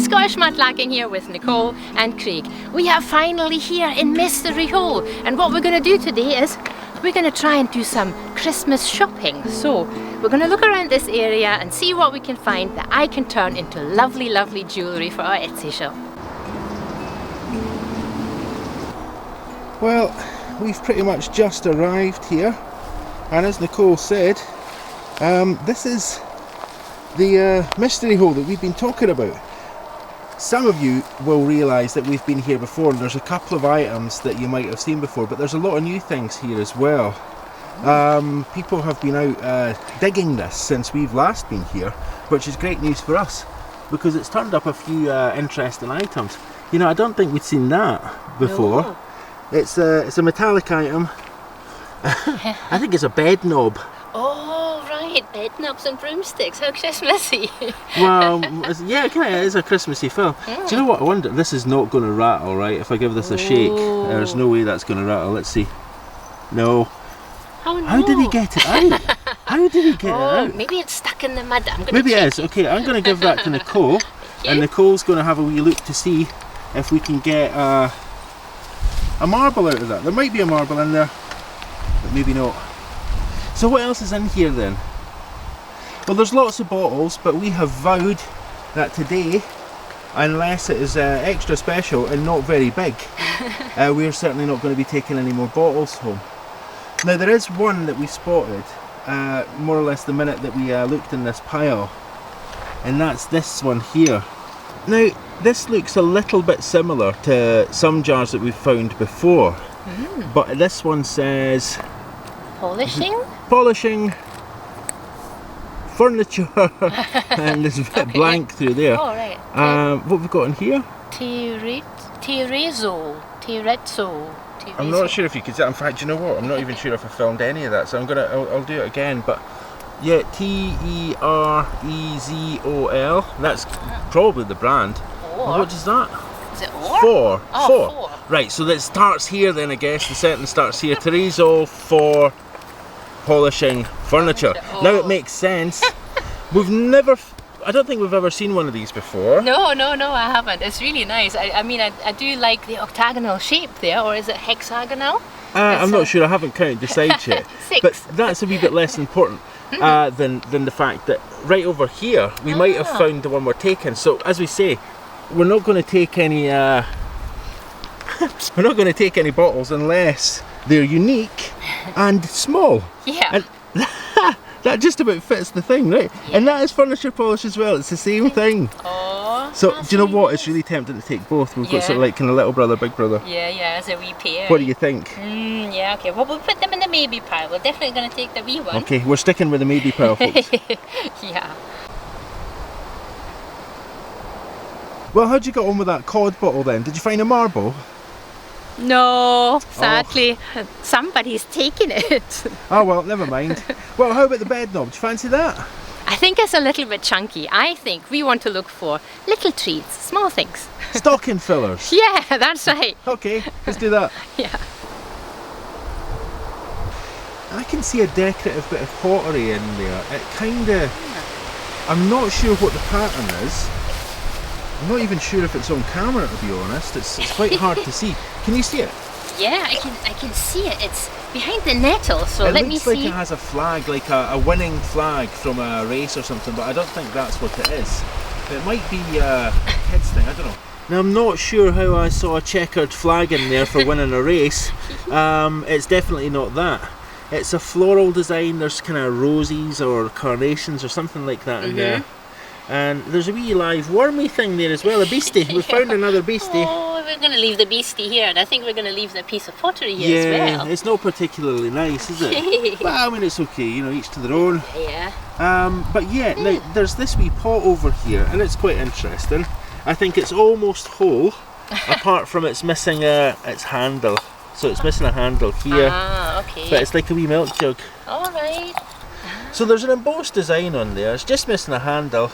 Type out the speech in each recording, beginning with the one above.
Scottish Mudlarking here with Nicole and Craig. We are finally here in Mystery Hole, and what we're going to do today is we're going to try and do some Christmas shopping. So we're going to look around this area and see what we can find that I can turn into lovely, lovely jewellery for our Etsy shop. Well, we've pretty much just arrived here, and as Nicole said, this is the mystery hole that we've been talking about. Some of you will realise that we've been here before, and there's a couple of items that you might have seen before, but there's a lot of new things here as well. People have been out digging this since we've last been here, which is great news for us because it's turned up a few interesting items. You know, I don't think we'd seen that before. No. It's a metallic item. I think it's a bed knob. Oh right, bed knobs and broomsticks, how Christmassy. Well, yeah, it is a Christmassy film. Do you know what, I wonder, this is not going to rattle, right? If I give this a shake, there's no way that's going to rattle. Let's see. No. Oh no. How did he get it out? How did he get it out? Maybe it's stuck in the mud. Maybe it is. Okay, I'm going to give that to Nicole, and Nicole's going to have a wee look to see if we can get a marble out of that. There might be a marble in there, but maybe not. So what else is in here then? Well, there's lots of bottles, but we have vowed that today, unless it is extra special and not very big, we're certainly not going to be taking any more bottles home. Now there is one that we spotted more or less the minute that we looked in this pile, and that's this one here. Now this looks a little bit similar to some jars that we've found before, but this one says polishing furniture and there's a bit blank through there. Oh right. What have we got in here? Terrazzo. I'm not sure if you could say. In fact, you know what? I'm not even sure if I filmed any of that, so I'll do it again. But yeah, Terezol. That's probably the brand. What is that? Is it or? Four. Oh, Four. Right, so that starts here then, I guess. The sentence starts here. Terezol for polishing furniture. Now it makes sense. I don't think we've ever seen one of these before. No, I haven't. It's really nice. I mean, I do like the octagonal shape there, or is it hexagonal? I'm not sure. I haven't counted the sides yet. But that's a wee bit less important than the fact that right over here we might have found the one we're taking. So as we say, we're not going to take any. We're not going to take any bottles unless they're unique and small. Yeah. And that just about fits the thing, right? Yeah. And that is furniture polish as well. It's the same thing. Oh. So do you know what? It's really tempting to take both. We've got sort of like kind of little brother, big brother. Yeah, as a wee pair. What do you think? Yeah, okay. Well, we'll put them in the maybe pile. We're definitely going to take the wee one. Okay, we're sticking with the maybe pile, folks. Yeah. Well, how'd you get on with that cod bottle then? Did you find a marble? No, sadly, somebody's taken it. Oh well, never mind. Well, how about the bed knob? Do you fancy that? I think it's a little bit chunky. I think we want to look for little treats, small things. Stocking fillers. Yeah, that's right. Okay, let's do that. Yeah. I can see a decorative bit of pottery in there. It kind of... I'm not sure what the pattern is. I'm not even sure if it's on camera, to be honest. It's quite hard to see. Can you see it? Yeah, I can see it. It's behind the nettle, so let me see. It looks like it has a flag, like a winning flag from a race or something, but I don't think that's what it is. It might be a kids thing, I don't know. Now I'm not sure how I saw a checkered flag in there for winning a race. It's definitely not that. It's a floral design. There's kind of roses or carnations or something like that in there. And there's a wee live wormy thing there as well, a beastie. We found another beastie. Oh, we're going to leave the beastie here, and I think we're going to leave the piece of pottery here as well. Yeah, it's not particularly nice, is it? Well, I mean, it's okay, you know, each to their own. Yeah. But yeah, now there's this wee pot over here, and it's quite interesting. I think it's almost whole, apart from it's missing its handle. So it's missing a handle here. Ah, okay. But it's like a wee milk jug. All right. So there's an embossed design on there. It's just missing a handle.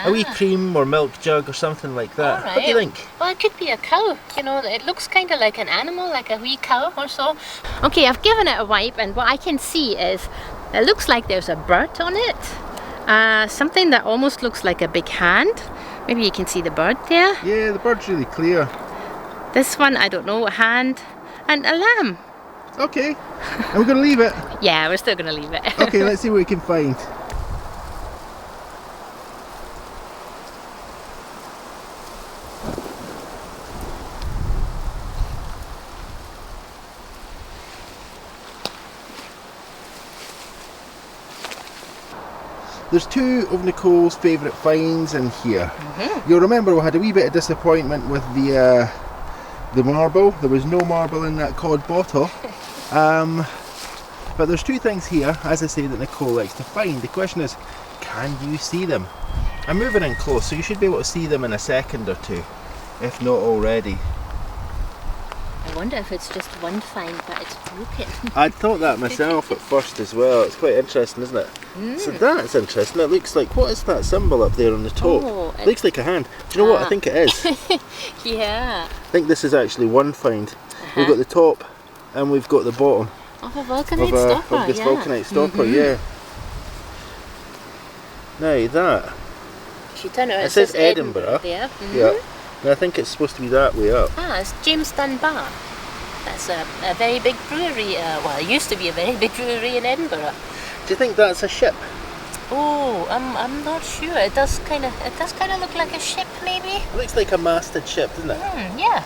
A wee cream or milk jug or something like that. Right. What do you think? Well, it could be a cow. You know, it looks kind of like an animal, like a wee cow or so. Okay, I've given it a wipe, and what I can see is it looks like there's a bird on it. Something that almost looks like a big hand. Maybe you can see the bird there. Yeah, the bird's really clear. This one, I don't know, a hand and a lamb. Okay, and we're going to leave it. Yeah, we're still going to leave it. Okay, let's see what we can find. There's two of Nicole's favourite finds in here. You'll remember we had a wee bit of disappointment with the marble. There was no marble in that cod bottle. But there's two things here, as I say, that Nicole likes to find. The question is, can you see them? I'm moving in close, so you should be able to see them in a second or two, if not already. I wonder if it's just one find, but it's broken. I thought that myself at first as well. It's quite interesting, isn't it? So that's interesting. It looks like, what is that symbol up there on the top? Oh, it looks like a hand. Do you know what? I think it is. Yeah. I think this is actually one find. We've got the top and we've got the bottom Of a vulcanite stopper, of this vulcanite stopper, yeah. Now that, She turned it, it says Edinburgh. there. Yeah, and I think it's supposed to be that way up. Ah, it's Jamestown Bar. That's a very big brewery. Well, it used to be a very big brewery in Edinburgh. Do you think that's a ship? Oh, I'm not sure. It does kind of look like a ship, maybe. It looks like a masted ship, doesn't it? Yeah.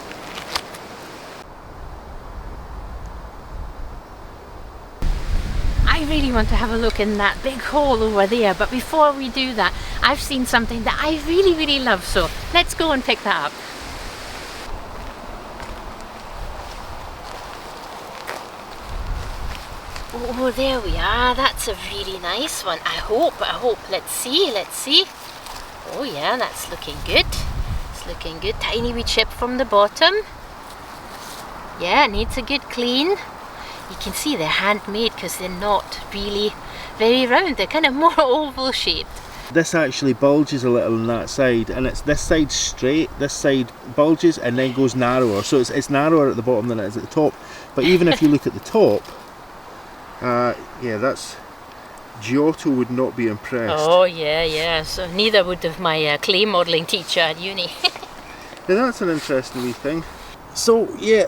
I really want to have a look in that big hole over there, but before we do that, I've seen something that I really, really love, so let's go and pick that up. Oh, there we are. That's a really nice one. I hope. Let's see. Oh yeah, that's looking good. It's looking good. Tiny wee chip from the bottom. Yeah, it needs a good clean. You can see they're handmade because they're not really very round. They're kind of more oval shaped. This actually bulges a little on that side, and it's this side straight, this side bulges and then goes narrower. So it's narrower at the bottom than it is at the top. But even if you look at the top, yeah, that's Giotto would not be impressed. Oh yeah. So neither would have my clay modelling teacher at uni. Now that's an interesting wee thing. So yeah,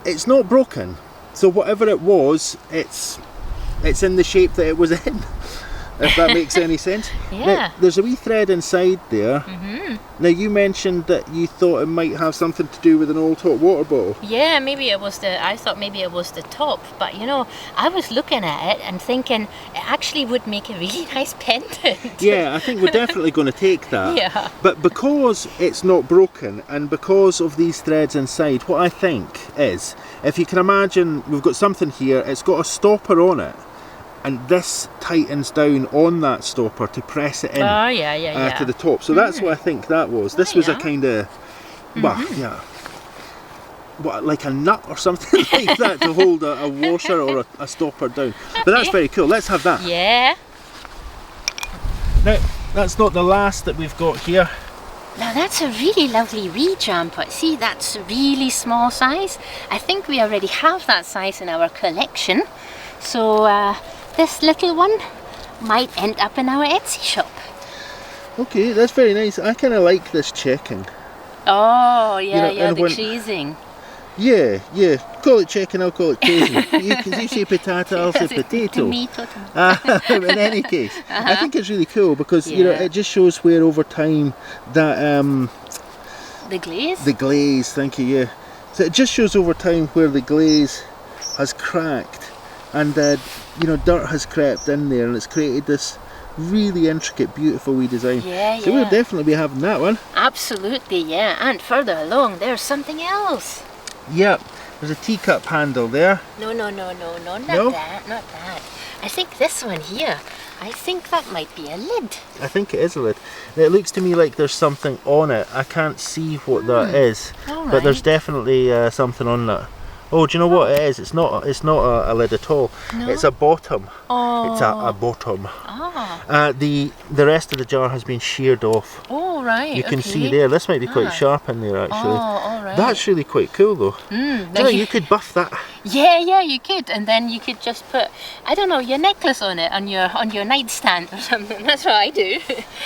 it's not broken. So whatever it was, it's in the shape that it was in. If that makes any sense. Yeah. Now, there's a wee thread inside there. Now you mentioned that you thought it might have something to do with an old hot water bottle. Yeah, maybe it was I thought maybe it was the top, but you know, I was looking at it and thinking it actually would make a really nice pendant. Yeah, I think we're definitely going to take that. Yeah. But because it's not broken and because of these threads inside, what I think is, if you can imagine, we've got something here, it's got a stopper on it. And this tightens down on that stopper to press it in to the top. So that's what I think that was. This was a kind of, well, yeah, what, like a nut or something like that to hold a washer or a stopper down. But that's very cool. Let's have that. Yeah. Now, that's not the last that we've got here. Now that's a really lovely wee jumper. See, that's a really small size. I think we already have that size in our collection. So this little one might end up in our Etsy shop. Okay, that's very nice. I kind of like this checking. Oh, yeah, You know, the creasing. Yeah. Call it checking, I'll call it creasing. You say potato, I'll say potato. Tomato. In any case, I think it's really cool because you know it just shows where over time that the glaze. The glaze, thank you. Yeah. So it just shows over time where the glaze has cracked. And you know, dirt has crept in there and it's created this really intricate, beautiful wee design. So we'll definitely be having that one. Absolutely, yeah. And further along, there's something else. Yep, there's a teacup handle there. No, not that. I think this one here, I think that might be a lid. I think it is a lid. It looks to me like there's something on it. I can't see what that is, but there's definitely something on that. Oh, do you know what it is? It's not a lid at all. No? It's a bottom. Oh. It's a bottom. Ah. The rest of the jar has been sheared off. Oh, right. You can see there. This might be quite sharp in there actually. Oh, all right. That's really quite cool though. Do you know, you could buff that. Yeah, you could, and then you could just put, I don't know, your necklace on it on your nightstand or something. That's what I do.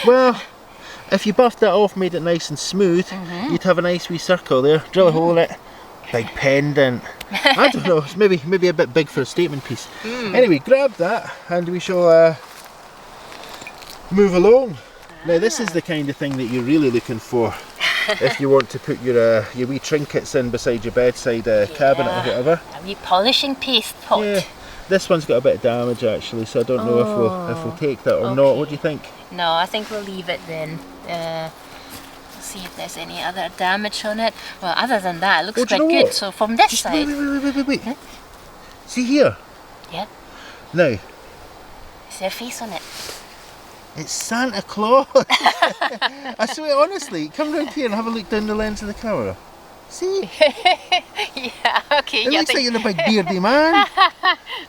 Well, if you buffed that off, made it nice and smooth, you'd have a nice wee circle there. Drill a hole in it. Big pendant. I don't know, it's maybe a bit big for a statement piece. Anyway, grab that and we shall move along. Now this is the kind of thing that you're really looking for if you want to put your wee trinkets in beside your bedside cabinet or whatever. A wee polishing paste pot. Yeah. This one's got a bit of damage actually, so I don't know if we'll take that or not. What do you think? No, I think we'll leave it then. See if there's any other damage on it. Well, other than that, it looks quite good. So from this side. Wait. Huh? See here? Yeah. Now. Is there a face on it? It's Santa Claus! I swear, honestly, come round here and have a look down the lens of the camera. See? Yeah, okay. It looks like you're a big beardy man.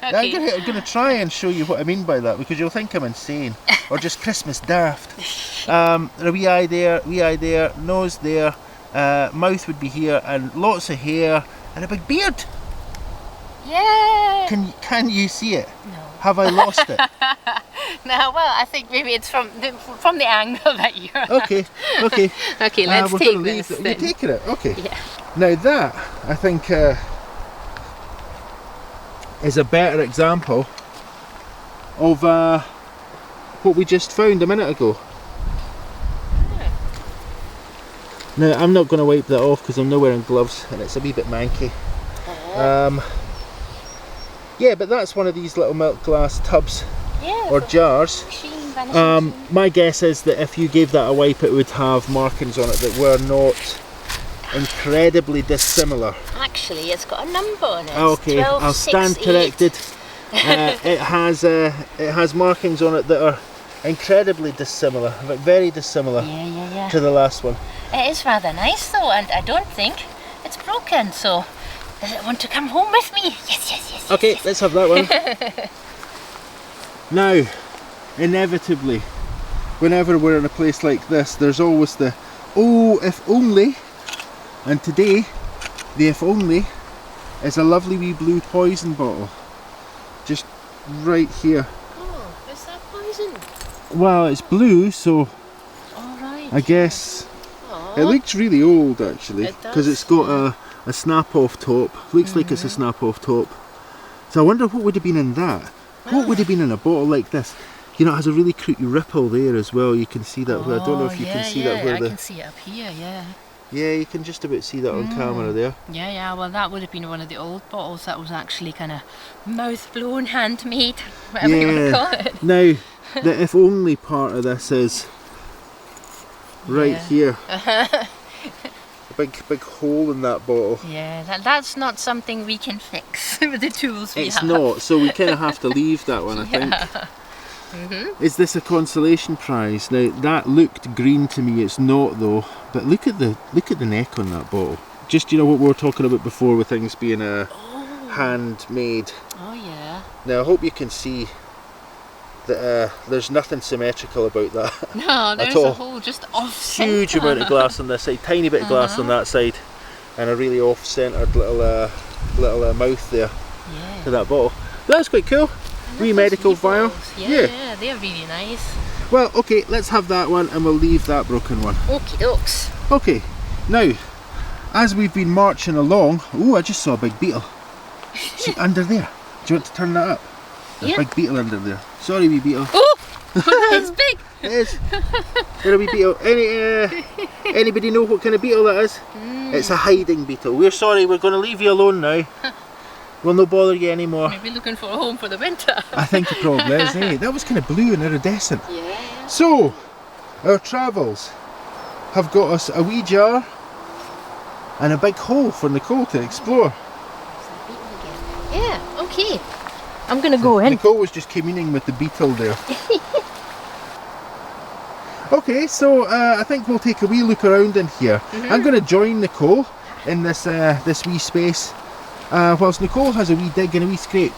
Okay. I'm going to try and show you what I mean by that, because you'll think I'm insane. Or just Christmas daft. A wee eye there, nose there, mouth would be here, and lots of hair, and a big beard. Yeah. Can you see it? No. Have I lost it? No, well, I think maybe it's from the angle that you're. Okay. Okay, let's take this. You're taking it? Okay. Yeah. Now that, I think, is a better example of what we just found a minute ago. Now, I'm not going to wipe that off because I'm not wearing gloves and it's a wee bit manky. Yeah, but that's one of these little milk glass tubs or jars. My guess is that if you gave that a wipe, it would have markings on it that were not incredibly dissimilar. Actually, it's got a number on it. Okay, I'll stand corrected. It has markings on it that are incredibly dissimilar, but very dissimilar to the last one. It is rather nice though, and I don't think it's broken, so does it want to come home with me? Yes. Okay, let's have that one. Now, inevitably, whenever we're in a place like this, there's always the, oh, if only, and today, the if only is a lovely wee blue poison bottle. Just right here. Oh, is that poison? Well, it's blue, so Alright. I guess it looks really old actually, because it's got a snap-off top. Looks like it's a snap-off top. So I wonder what would have been in that. What would have been in a bottle like this? You know, it has a really cute ripple there as well. You can see that. I don't know if you can see that. Where I can see it up here. Yeah, you can just about see that on camera there. Yeah, well that would have been one of the old bottles that was actually kind of mouth-blown, handmade, whatever you want to call it. Now, the if only part of this is right here. A big hole in that bottle. Yeah, that's not something we can fix with the tools we have. It's not, so we kind of have to leave that one, I think. Is this a consolation prize? Now that looked green to me, it's not though. But look at the neck on that bottle. Just, you know what we were talking about before with things being handmade. Oh yeah. Now I hope you can see that there's nothing symmetrical about that. No, there's a whole just off-centre. Huge amount of glass on this side, tiny bit of glass on that side, and a really off-centered little mouth there to that bottle. That's quite cool. Wee medical vial. Yeah, they're really nice. Well, okay, let's have that one and we'll leave that broken one. Okie dokes. Okay, now, as we've been marching along, oh, I just saw a big beetle. See, under there. Do you want to turn that up? There's a big beetle under there. Sorry, wee beetle. Oh, it's big. It is. There's a wee beetle. Anybody know what kind of beetle that is? It's a hiding beetle. We're sorry, we're going to leave you alone now. We'll not bother you anymore. Maybe looking for a home for the winter. I think it probably is, eh? That was kind of blue and iridescent. Yeah. So, our travels have got us a wee jar and a big hole for Nicole to explore. Yeah, okay. I'm going to go in. Nicole was just communing with the beetle there. Okay, so I think we'll take a wee look around in here. I'm going to join Nicole in this wee space. Whilst Nicole has a wee dig and a wee scrape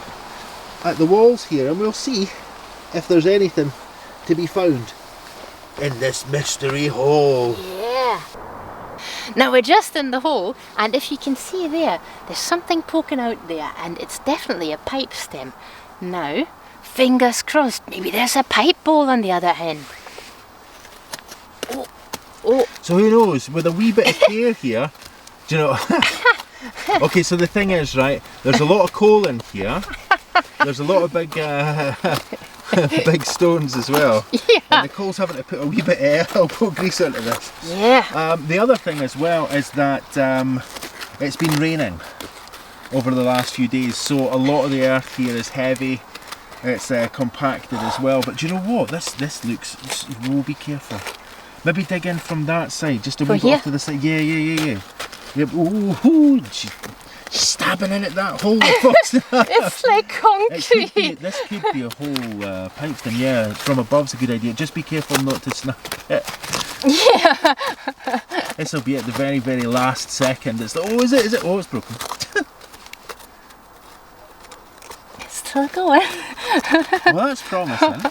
at the walls here, and we'll see if there's anything to be found in this mystery hole. Yeah. Now we're just in the hole, and if you can see there's something poking out there, and it's definitely a pipe stem. Now, fingers crossed, maybe there's a pipe bowl on the other end. Oh, Oh. So who knows, with a wee bit of care here, do you know? Okay, so the thing is, right, there's a lot of coal in here. There's a lot of big big stones as well. Yeah. And Nicole's having to put a wee bit of elbow grease into this. Yeah. The other thing as well is that it's been raining over the last few days, so a lot of the earth here is heavy. It's compacted as well. But do you know what? This looks. We'll be careful. Maybe dig in from that side, just a wee bit off to the side. Yeah. Yep. Ooh, she's stabbing in at that hole. It's like concrete. This could be a whole pipe stem. Yeah, from above's a good idea. Just be careful not to snap it. Yeah. This will be at the very, very last second. It's like, oh, is it? Oh, it's broken. It's still going. Well, that's promising.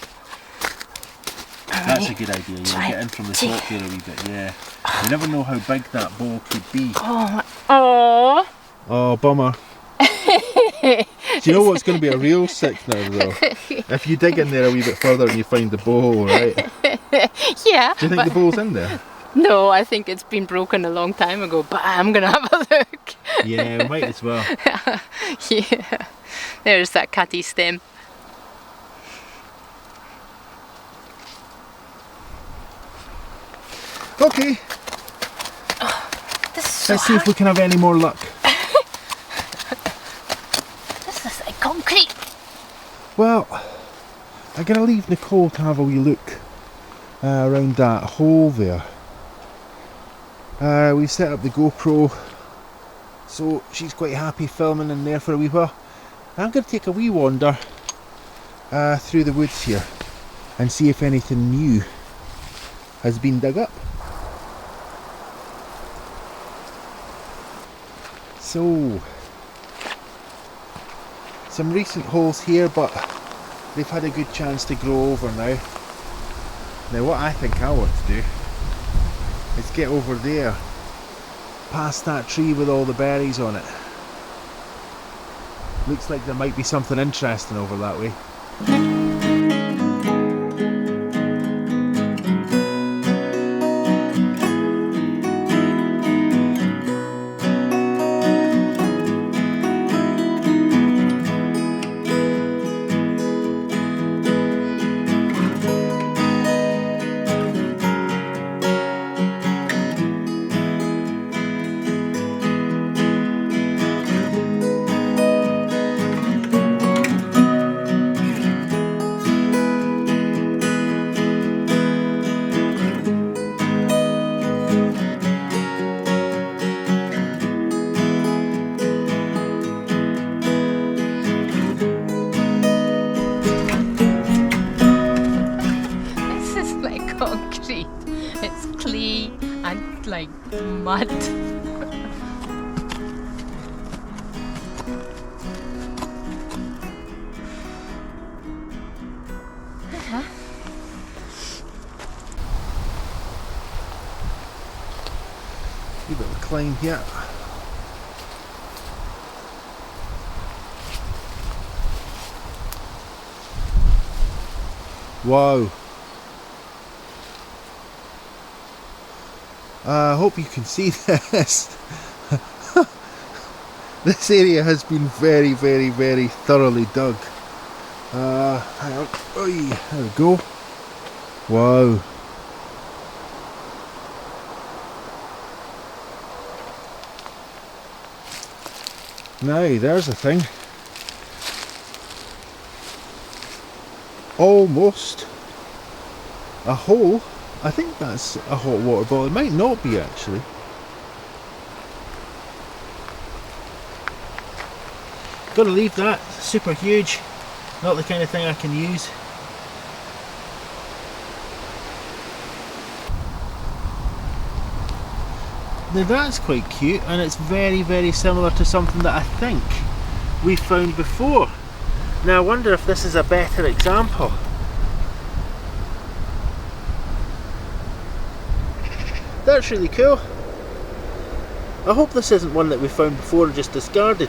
That's a good idea. Yeah, get in from the top here a wee bit. Yeah. You never know how big that bowl could be. Oh. Oh, bummer. Do you know what's going to be a real sick now though? If you dig in there a wee bit further and you find the bowl, right? Yeah. Do you think the bowl's in there? No, I think it's been broken a long time ago, but I'm going to have a look. Yeah, we might as well. Yeah. There's that catty stem. Okay. This is so Let's see if we can have any more luck. This is like concrete. Well, I'm going to leave Nicole to have a wee look around that hole there. We set up the GoPro, so she's quite happy filming in there for a wee while. I'm going to take a wee wander through the woods here and see if anything new has been dug up. So, some recent holes here, but they've had a good chance to grow over now. Now what I think I want to do is get over there, past that tree with all the berries on it. Looks like there might be something interesting over that way. Concrete. It's clay and like mud. A bit of a climb here. Wow. I hope you can see this. This area has been very, very, very thoroughly dug. Hang on. Oy, there we go. Wow. Now, there's the thing. Almost a hole. I think that's a hot water bottle. It might not be actually. Gotta leave that. Super huge. Not the kind of thing I can use. Now that's quite cute, and it's very, very similar to something that I think we found before. Now I wonder if this is a better example. That's really cool. I hope this isn't one that we found before and just discarded.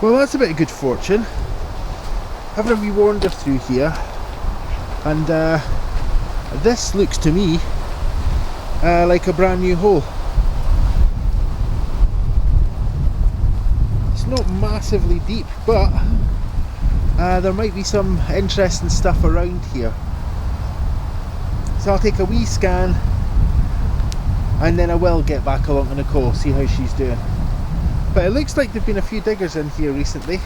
Well, that's a bit of good fortune. Having a wee wander through here, and this looks to me like a brand new hole. It's not massively deep, but there might be some interesting stuff around here. So I'll take a wee scan, and then I will get back along to Nicole, see how she's doing. But it looks like there've been a few diggers in here recently.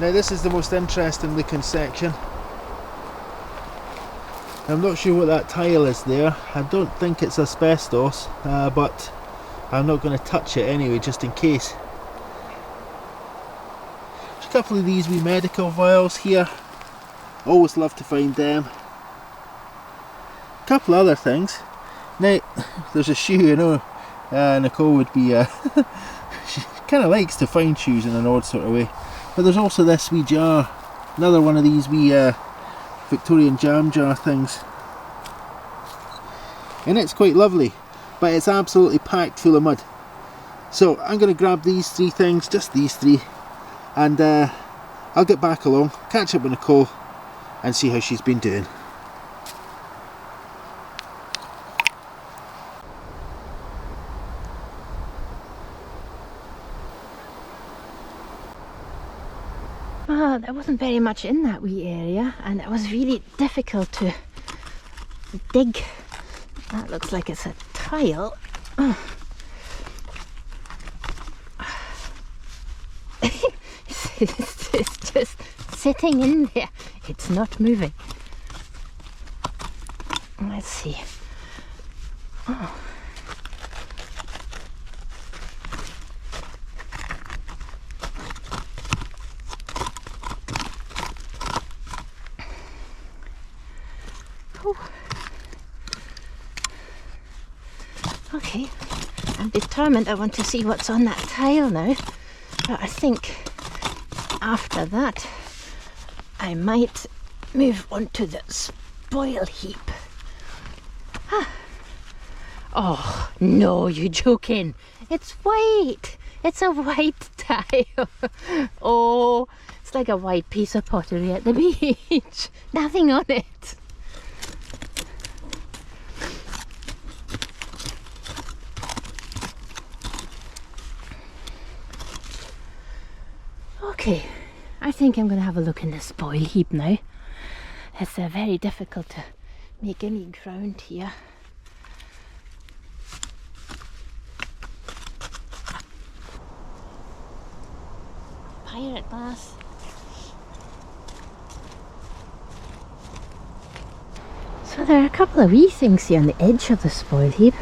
Now this is the most interesting looking section. I'm not sure what that tile is there. I don't think it's asbestos, but I'm not going to touch it anyway, just in case. There's a couple of these wee medical vials here. Always love to find them. A couple other things. Now, there's a shoe. I know Nicole would be she kind of likes to find shoes in an odd sort of way. But there's also this wee jar, another one of these wee Victorian jam jar things. And it's quite lovely, but it's absolutely packed full of mud. So I'm going to grab these three things, just these three, and I'll get back along, catch up with Nicole, and see how she's been doing. Well, there wasn't very much in that wee area, and it was really difficult to dig. That looks like it's a tile. Oh. It's just sitting in there. It's not moving. Let's see. Oh. Okay, I'm determined. I want to see what's on that tile now, but I think after that I might move on to the spoil heap. Ah. Oh no, you're joking. It's white. It's a white tile. Oh, it's like a white piece of pottery at the beach. Nothing on it. Okay, I think I'm going to have a look in the spoil heap now. It's very difficult to make any ground here. Pirate glass. So there are a couple of wee things here on the edge of the spoil heap.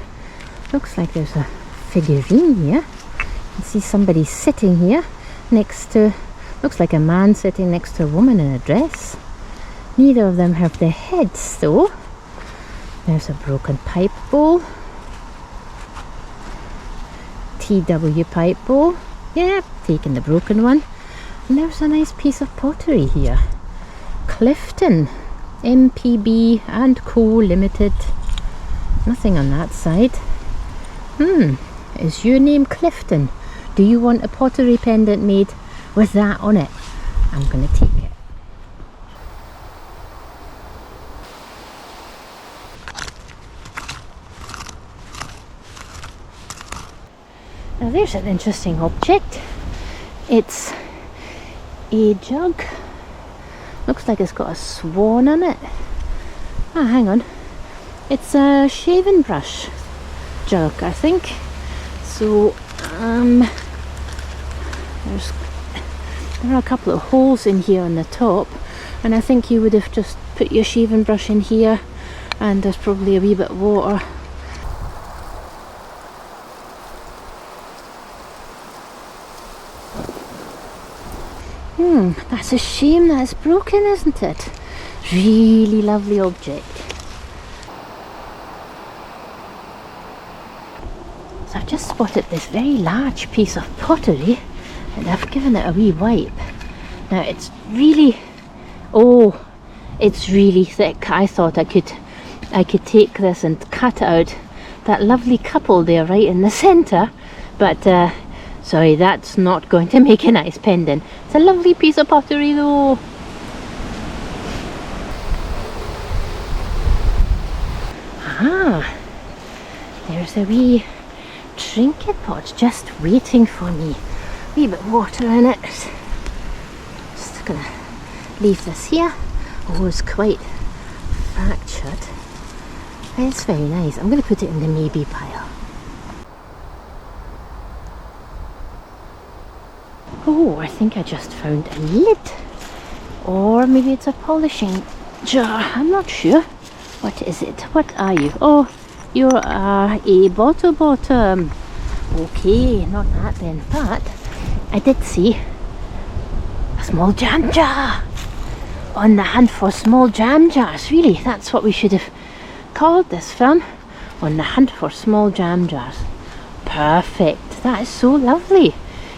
Looks like there's a figurine here. You can see somebody sitting here next to, looks like a man sitting next to a woman in a dress. Neither of them have their heads though. There's a broken pipe bowl. TW pipe bowl. Yeah, taking the broken one. And there's a nice piece of pottery here. Clifton, MPB and Co Limited. Nothing on that side. Is your name Clifton? Do you want a pottery pendant made with that on it? I'm going to take it. Now there's an interesting object. It's a jug. Looks like it's got a swan on it. Ah, hang on. It's a shaving brush jug, I think. So, there are a couple of holes in here on the top, and I think you would have just put your shaving brush in here, and there's probably a wee bit of water. That's a shame that it's broken, isn't it? Really lovely object. So I've just spotted this very large piece of pottery, and I've given it a wee wipe. Now it's really, it's really thick. I thought I could take this and cut it out that lovely couple there right in the centre, but sorry, that's not going to make a nice pendant. It's a lovely piece of pottery though. Ah, there's a wee trinket pot just waiting for me. Wee bit of water in it. Just gonna leave this here. Oh, it's quite fractured. It's very nice. I'm gonna put it in the maybe pile. Oh, I think I just found a lid. Or maybe it's a polishing jar. I'm not sure. What is it? What are you? Oh, you are a bottle bottom. Okay, not that then. But I did see a small jam jar. On the hunt for small jam jars. Really, that's what we should have called this film. On the hunt for small jam jars. Perfect. That is so lovely.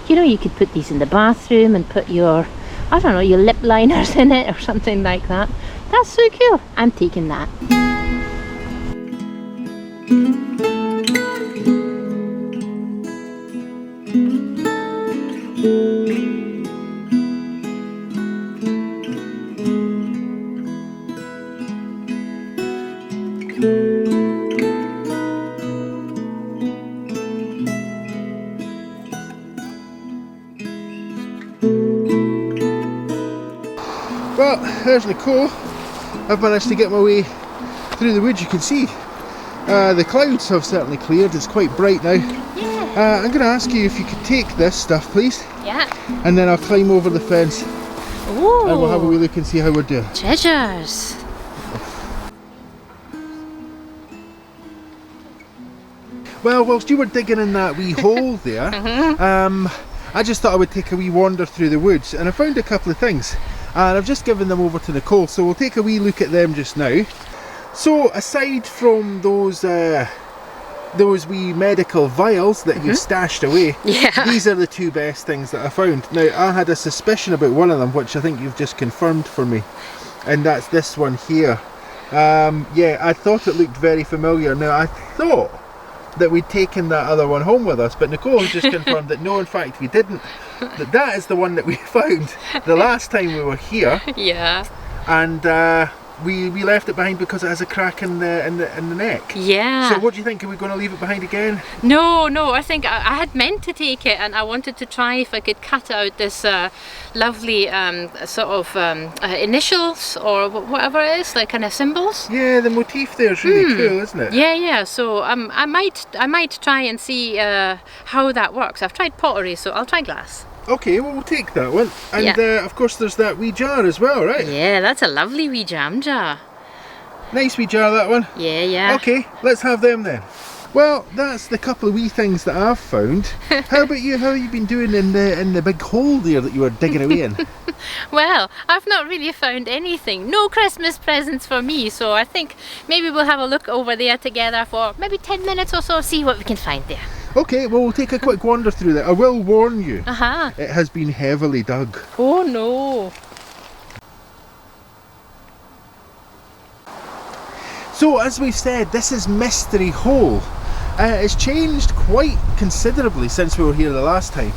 You know, you could put these in the bathroom and put your, I don't know, your lip liners in it or something like that. That's so cool. I'm taking that. Well, there's Nicole. I've managed to get my way through the woods. You can see the clouds have certainly cleared. It's quite bright now. Yeah. I'm going to ask you if you could take this stuff, please. Yeah. And then I'll climb over the fence. Oh. And we'll have a wee look and see how we're doing. Treasures. Well, whilst you were digging in that wee hole there, I just thought I would take a wee wander through the woods, and I found a couple of things, and I've just given them over to Nicole, so we'll take a wee look at them just now. So aside from those wee medical vials that you stashed away, these are the two best things that I found. Now, I had a suspicion about one of them, which I think you've just confirmed for me, and that's this one here. Yeah, I thought it looked very familiar. Now, I thought that we'd taken that other one home with us, but Nicole has just confirmed that no, in fact we didn't. That is the one that we found the last time we were here. Yeah. And we left it behind because it has a crack in the neck. Yeah. So what do you think? Are we going to leave it behind again? No, I think I had meant to take it, and I wanted to try if I could cut out this lovely sort of initials or whatever it is, like kind of symbols. Yeah, the motif there is really cool, isn't it? Yeah. So I might try and see how that works. I've tried pottery, so I'll try glass. Okay, well we'll take that one. And of course there's that wee jar as well, right? Yeah, that's a lovely wee jam jar. Nice wee jar, that one. Yeah. Okay, let's have them then. Well, that's the couple of wee things that I've found. How about you? How have you been doing in the big hole there that you were digging away in? Well, I've not really found anything. No Christmas presents for me, so I think maybe we'll have a look over there together for maybe 10 minutes or so, see what we can find there. Okay, well we'll take a quick wander through that. I will warn you, it has been heavily dug. Oh no. So as we've said, this is Mystery Hole. It's changed quite considerably since we were here the last time,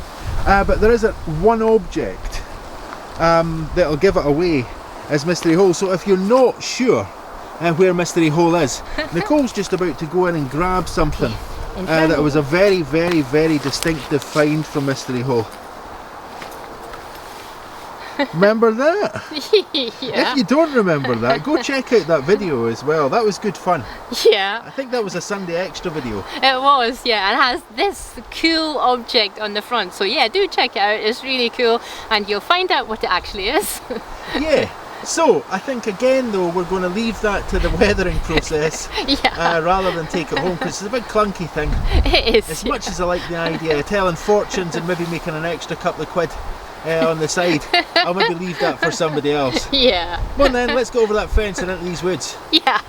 but there is one object that'll give it away as Mystery Hole. So if you're not sure where Mystery Hole is, Nicole's just about to go in and grab something that was a very, very, very distinctive find from Mystery Hole. Remember that? Yeah. If you don't remember that, go check out that video as well. That was good fun. Yeah. I think that was a Sunday Extra video. It was, yeah. It has this cool object on the front. So yeah, do check it out. It's really cool, and you'll find out what it actually is. Yeah. So I think again though we're going to leave that to the weathering process rather than take it home, because it's a big clunky thing. It is. As much as I like the idea of telling fortunes and maybe making an extra couple of quid on the side, I'll maybe leave that for somebody else. Yeah. Well then, let's go over that fence and into these woods. Yeah.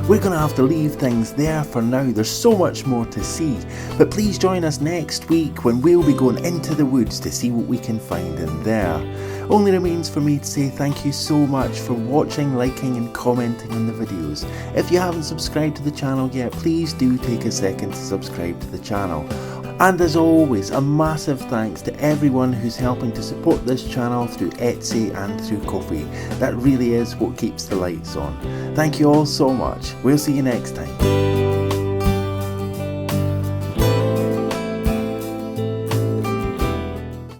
We're going to have to leave things there for now. There's so much more to see. But please join us next week when we'll be going into the woods to see what we can find in there. Only remains for me to say thank you so much for watching, liking and commenting on the videos. If you haven't subscribed to the channel yet, please do take a second to subscribe to the channel. And as always, a massive thanks to everyone who's helping to support this channel through Etsy and through Ko-fi. That really is what keeps the lights on. Thank you all so much. We'll see you next time.